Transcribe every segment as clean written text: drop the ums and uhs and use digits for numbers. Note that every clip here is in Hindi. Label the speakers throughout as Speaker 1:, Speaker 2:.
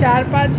Speaker 1: 4-5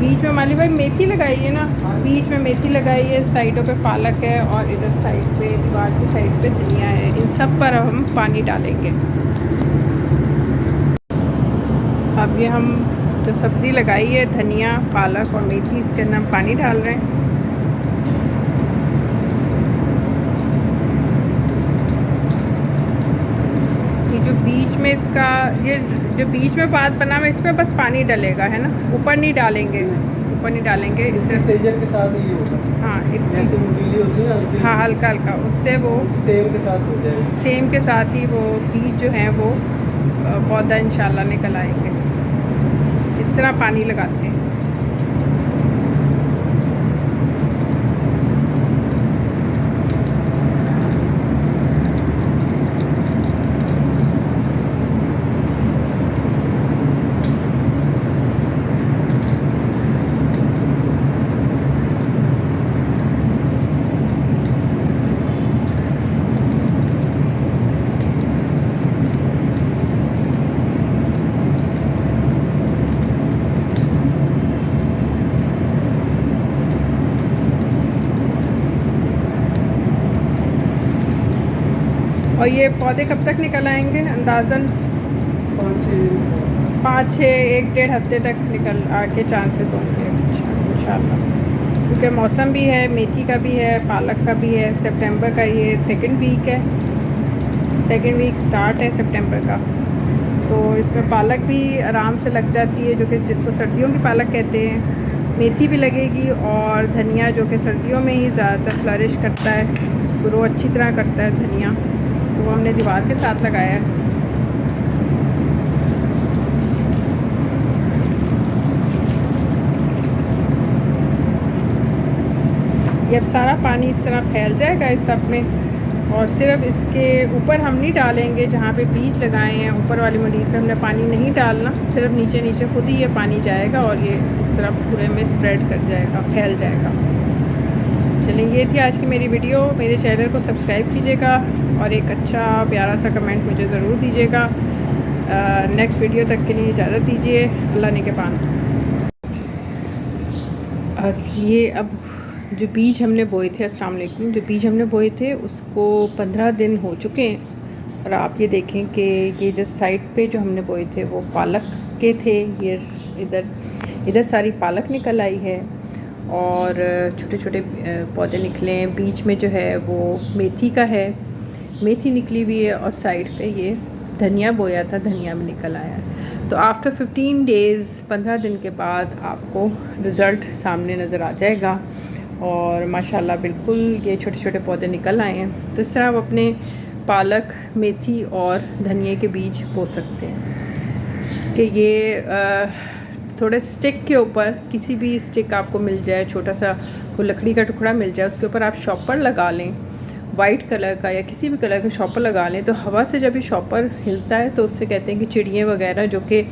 Speaker 1: बीच में माली भाई मेथी लगाई है ना, बीच में मेथी लगाई है, साइडों पे पालक है और इधर साइड पे दीवार की साइड पे धनिया है। इन सब पर हम पानी डालेंगे। अब ये हम जो सब्ज़ी लगाई है धनिया पालक और मेथी, इसके अंदर हम पानी डाल रहे हैं। ये जो बीच में इसका ये जो बीच में बात बना हुआ इसमें बस पानी डलेगा है ना, ऊपर नहीं डालेंगे, ऊपर नहीं डालेंगे। इससे
Speaker 2: सेजर के साथ ही होगा।
Speaker 1: हाँ, इसकी
Speaker 2: जैसे वो गीली होती है ना,
Speaker 1: हाँ हल्का हल्का, उससे वो
Speaker 2: सेम के साथ हो जाएगा।
Speaker 1: सेम के साथ ही वो बीज जो हैं वो पौधा इंशाल्लाह निकल आएंगे। इस तरह पानी लगाते हैं। और ये पौधे कब तक निकल आएंगे? अंदाज़न 5-6 1-1.5 हफ्ते तक निकल आके चांसेस होंगे इंशाल्लाह, क्योंकि मौसम भी है, मेथी का भी है, पालक का भी है। सितंबर का ये सेकंड वीक स्टार्ट है सितंबर का, तो इसमें पालक भी आराम से लग जाती है, जो कि जिसको सर्दियों की पालक कहते हैं। मेथी भी लगेगी और धनिया जो कि सर्दियों में ही ज़्यादातर फ्लरिश करता है, ग्रो अच्छी तरह करता है धनिया, तो वो हमने दीवार के साथ लगाया है। ये अब सारा पानी इस तरह फैल जाएगा इस सब में, और सिर्फ इसके ऊपर हम नहीं डालेंगे जहाँ पे बीज लगाए हैं, ऊपर वाली मंडीर पे हमने पानी नहीं डालना, सिर्फ नीचे नीचे खुद ही ये पानी जाएगा और ये इस तरह पूरे में स्प्रेड कर जाएगा, फैल जाएगा। चलिए, ये थी आज की मेरी वीडियो। मेरे चैनल को सब्सक्राइब कीजिएगा और एक अच्छा प्यारा सा कमेंट मुझे ज़रूर दीजिएगा। नेक्स्ट वीडियो तक के लिए इजाज़त दीजिए। अल्लाह ने के पान। ये अब जो बीज हमने बोए थे, अस्सलाम वालेकुम, जो बीज हमने बोए थे उसको 15 दिन हो चुके हैं, और आप ये देखें कि ये जो साइड पे जो हमने बोए थे वो पालक के थे। ये इधर सारी पालक निकल आई है और छोटे छोटे पौधे निकले हैं। बीच में जो है वो मेथी का है, मेथी निकली हुई है, और साइड पे ये धनिया बोया था, धनिया भी निकल आया है। तो आफ्टर 15 डेज़ 15 दिन के बाद आपको रिज़ल्ट सामने नज़र आ जाएगा, और माशाल्लाह बिल्कुल ये छोटे छोटे पौधे निकल आए हैं। तो इस तरह आप अपने पालक, मेथी और धनिया के बीज बो सकते हैं कि ये थोड़े स्टिक के ऊपर, किसी भी स्टिक आपको मिल जाए, छोटा सा कोई लकड़ी का टुकड़ा मिल जाए, उसके ऊपर आप शॉपर लगा लें, वाइट कलर का या किसी भी कलर का शॉपर लगा लें। तो हवा से जब ये शॉपर हिलता है तो उससे कहते हैं कि चिड़ियाँ वगैरह जो कि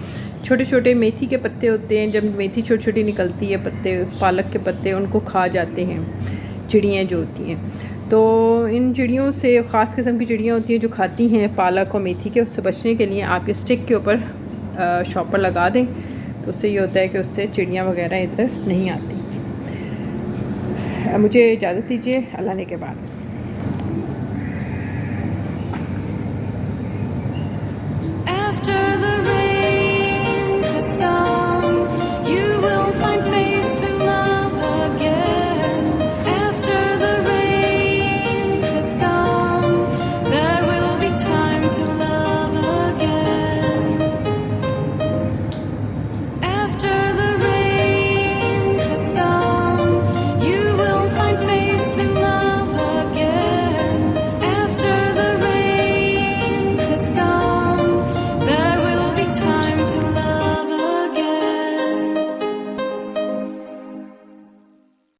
Speaker 1: छोटे छोटे मेथी के पत्ते होते हैं, जब मेथी छोटी छोटी निकलती है पत्ते, पालक के पत्ते, उनको खा जाते हैं चिड़ियाँ जो होती हैं। तो इन चिड़ियों से, ख़ास किस्म की चिड़ियाँ होती हैं जो खाती हैं पालक और मेथी के, उससे बचने के लिए आप ये स्टिक के ऊपर शॉपर लगा दें, तो उससे ये होता है कि उससे चिड़ियाँ वगैरह इधर नहीं आती। मुझे इजाज़त दीजिए। अल्लाह ने के बाद।
Speaker 3: After the rain